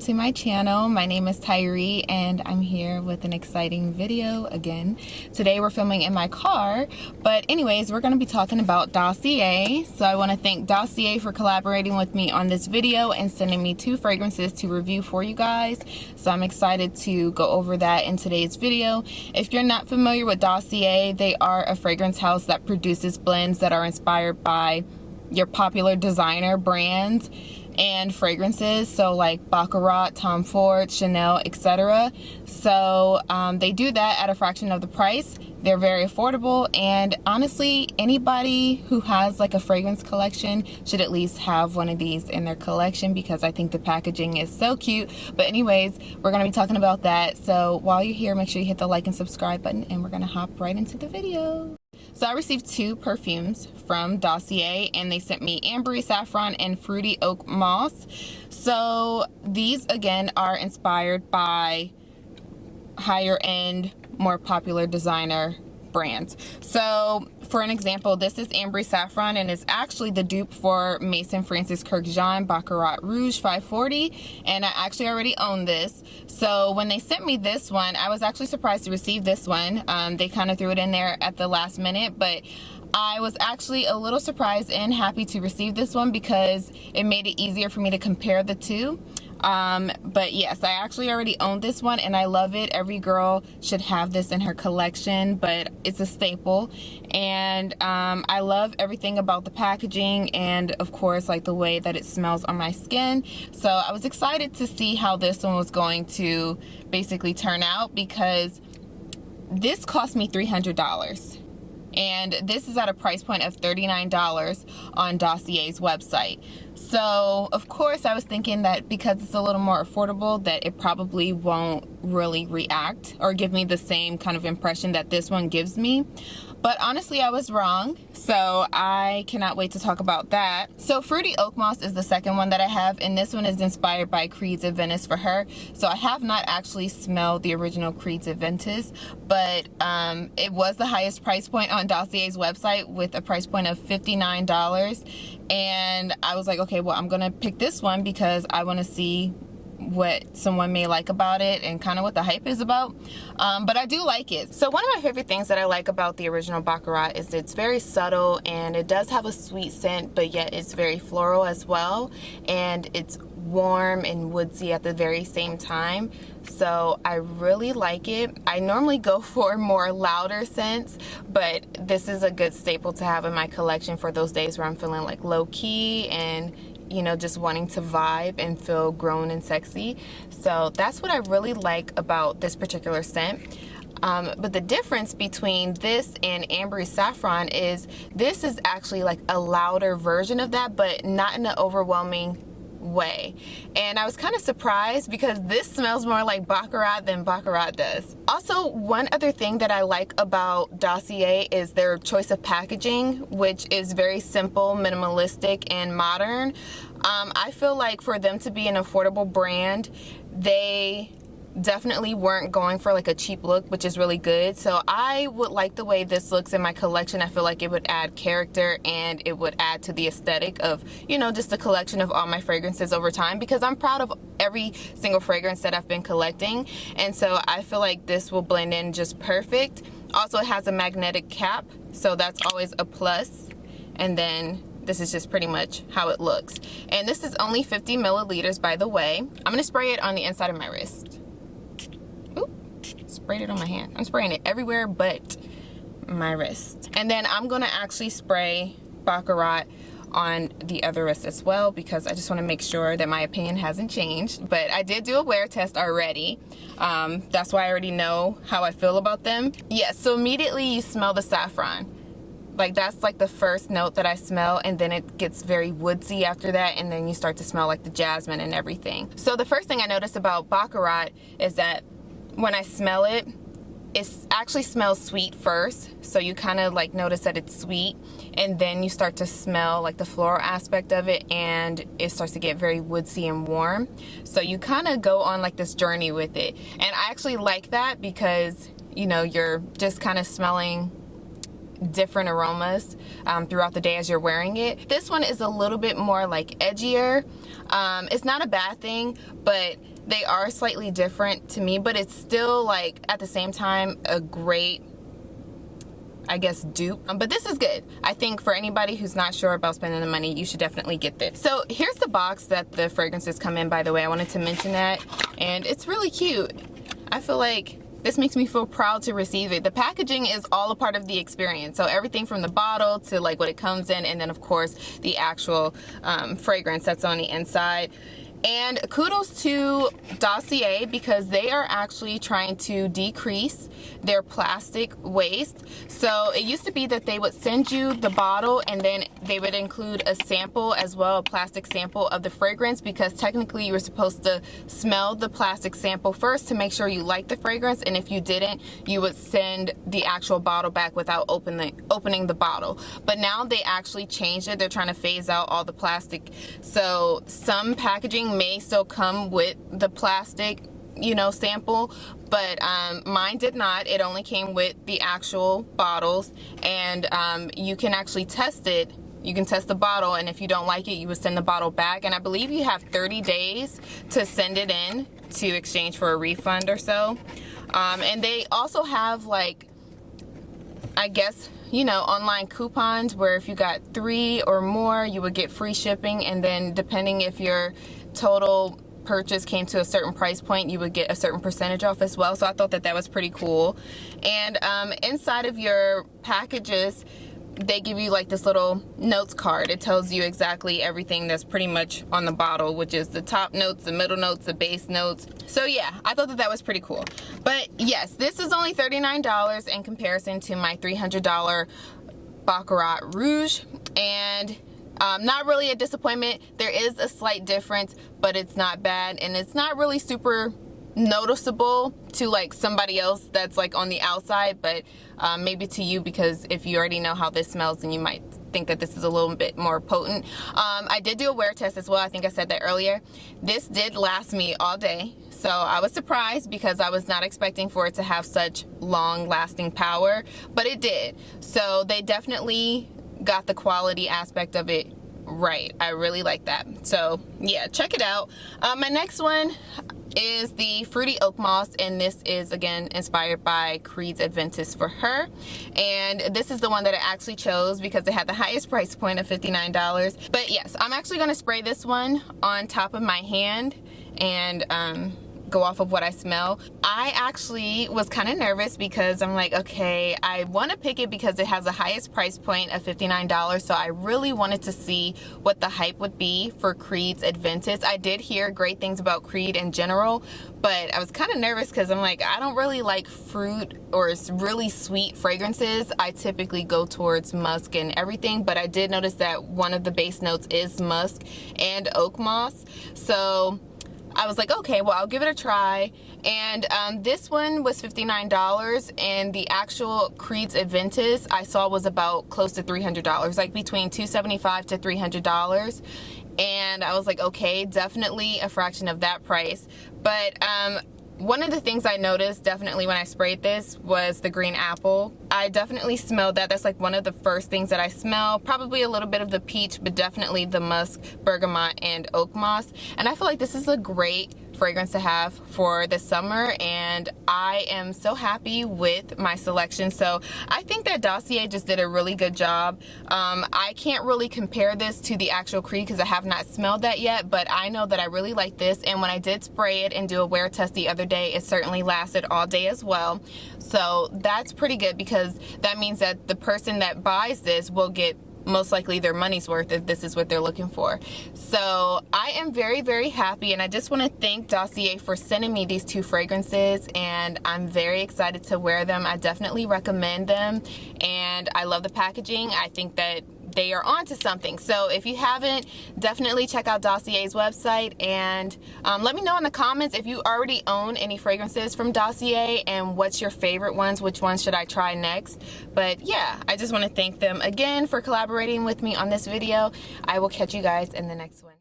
to my channel. My name is Tyree and I'm here with an exciting video again. Today we're filming in my car, but anyways, we're going to be talking about Dossier. So I want to thank Dossier for collaborating with me on this video and sending me 2 fragrances to review for you guys. So I'm excited to go over that in today's video. If you're not familiar with Dossier, they are a fragrance house that produces blends that are inspired by your popular designer brands and fragrances, so like Baccarat, Tom Ford, Chanel, etc. So they do that at a fraction of the price. They're very affordable, and honestly, anybody who has like a fragrance collection should at least have one of these in their collection because I think the packaging is so cute. But anyways, we're going to be talking about that. So while you're here, make sure you hit the like and subscribe button, and we're going to hop right into the video. So I received 2 perfumes from Dossier, and they sent me Ambery, Saffron, and Fruity Oakmoss. So these again are inspired by higher end, more popular designer brands. So for an example, this is Ambery Saffron, and it's actually the dupe for Maison Francis Kurkdjian Baccarat Rouge 540, and I actually already own this. So when they sent me this one, I was actually surprised to receive this one. They kind of threw it in there at the last minute, but I was actually a little surprised and happy to receive this one because it made it easier for me to compare the two. But yes, I actually already own this one and I love it. Every girl should have this in her collection, but it's a staple. And I love everything about the packaging and of course like the way that it smells on my skin. So I was excited to see how this one was going to basically turn out because this cost me $300. And this is at a price point of $39 on Dossier's website. So of course I was thinking that because it's a little more affordable that it probably won't really react or give me the same kind of impression that this one gives me. But honestly, I was wrong, so I cannot wait to talk about that. So Fruity Oakmoss is the second one that I have, and this one is inspired by Creeds of Venice for her. So I have not actually smelled the original Creeds of Venice, but it was the highest price point on Dossier's website with a price point of $59. And I was like, okay, well, I'm gonna pick this one because I wanna see what someone may like about it and kind of what the hype is about, but I do like it. So one of my favorite things that I like about the original Baccarat is it's very subtle and it does have a sweet scent, but yet it's very floral as well, and it's warm and woodsy at the very same time. So I really like it. I normally go for more louder scents, but this is a good staple to have in my collection for those days where I'm feeling like low-key and you know, just wanting to vibe and feel grown and sexy. So that's what I really like about this particular scent. But the difference between this and Ambery Saffron is this is actually like a louder version of that, but not in an overwhelming way. And I was kind of surprised because this smells more like Baccarat than Baccarat does. Also, one other thing that I like about Dossier is their choice of packaging, which is very simple, minimalistic, and modern. I feel like for them to be an affordable brand, they definitely weren't going for like a cheap look, which is really good. So I would like the way this looks in my collection. I feel like it would add character and it would add to the aesthetic of, you know, just a collection of all my fragrances over time, because I'm proud of every single fragrance that I've been collecting, and so I feel like this will blend in just perfect. Also, it has a magnetic cap, so that's always a plus. And then this is just pretty much how it looks, and this is only 50 milliliters, by the way. I'm gonna spray it on the inside of my wrist. Sprayed it on my hand. I'm spraying it everywhere but my wrist. And then I'm gonna actually spray Baccarat on the other wrist as well because I just want to make sure that my opinion hasn't changed. But I did do a wear test already. That's why I already know how I feel about them. Yes, so immediately you smell the saffron. Like that's like the first note that I smell, and then it gets very woodsy after that, and then you start to smell like the jasmine and everything. So the first thing I noticed about Baccarat is that when I smell it, it actually smells sweet first. So you kind of like notice that it's sweet, and then you start to smell like the floral aspect of it, and it starts to get very woodsy and warm. So you kind of go on like this journey with it. And I actually like that because, you know, you're just kind of smelling different aromas throughout the day as you're wearing it. This one is a little bit more like edgier. It's not a bad thing, but they are slightly different to me, but it's still like at the same time a great, I guess, dupe. But this is good. I think for anybody who's not sure about spending the money, you should definitely get this. So here's the box that the fragrances come in, by the way. I wanted to mention that, and it's really cute. I feel like this makes me feel proud to receive it. The packaging is all a part of the experience. So everything from the bottle to like what it comes in, and then of course the actual fragrance that's on the inside. And kudos to Dossier, because they are actually trying to decrease their plastic waste. So it used to be that they would send you the bottle and then they would include a sample as well, a plastic sample of the fragrance, because technically you were supposed to smell the plastic sample first to make sure you like the fragrance, and if you didn't, you would send the actual bottle back without opening the bottle. But now they actually changed it. They're trying to phase out all the plastic. So some packaging may still come with the plastic, you know, sample, but mine did not. It only came with the actual bottles, and you can actually test it. You can test the bottle, and if you don't like it, you would send the bottle back, and I believe you have 30 days to send it in to exchange for a refund or so. And they also have, like, I guess, you know, online coupons where if you got 3 or more, you would get free shipping, and then depending if your total purchase came to a certain price point, you would get a certain percentage off as well. So I thought that that was pretty cool. And inside of your packages, they give you like this little notes card. It tells you exactly everything that's pretty much on the bottle, which is the top notes, the middle notes, the base notes. So yeah, I thought that that was pretty cool. But yes, this is only $39 in comparison to my $300 Baccarat Rouge, and not really a disappointment. There is a slight difference, but it's not bad, and it's not really super noticeable to like somebody else that's like on the outside, but maybe to you, because if you already know how this smells, then you might think that this is a little bit more potent. I did do a wear test as well. I think I said that earlier. This did last me all day, so I was surprised because I was not expecting for it to have such long lasting power, but it did. So they definitely got the quality aspect of it right. I really like that. So yeah, check it out. My next one is the Fruity Oakmoss, and this is again inspired by Creed's Adventist for Her, and this is the one that I actually chose because it had the highest price point of $59. But yes, I'm actually going to spray this one on top of my hand and go off of what I smell. I actually was kind of nervous because I'm like, okay, I want to pick it because it has the highest price point of $59, so I really wanted to see what the hype would be for Creed's Adventist. I did hear great things about Creed in general, but I was kind of nervous because I'm like, I don't really like fruit or really sweet fragrances. I typically go towards musk and everything, but I did notice that one of the base notes is musk and oak moss, so I was like, okay, well, I'll give it a try. And this one was $59, and the actual Creed's Adventist I saw was about close to $300, like between $275 to $300. And I was like, okay, definitely a fraction of that price. But one of the things I noticed definitely when I sprayed this was the green apple. I definitely smelled that. That's like one of the first things that I smell. Probably a little bit of the peach, but definitely the musk, bergamot, and oak moss. And I feel like this is a great fragrance to have for the summer, and I am so happy with my selection. So I think that Dossier just did a really good job. I can't really compare this to the actual Creed because I have not smelled that yet, but I know that I really like this, and when I did spray it and do a wear test the other day, it certainly lasted all day as well. So that's pretty good because that means that the person that buys this will get most likely their money's worth if this is what they're looking for. So I am very, very happy, and I just want to thank Dossier for sending me these 2 fragrances, and I'm very excited to wear them. I definitely recommend them, and I love the packaging. I think that they are onto something. So if you haven't, definitely check out Dossier's website, and let me know in the comments if you already own any fragrances from Dossier and what's your favorite ones, which ones should I try next. But yeah, I just want to thank them again for collaborating with me on this video. I will catch you guys in the next one.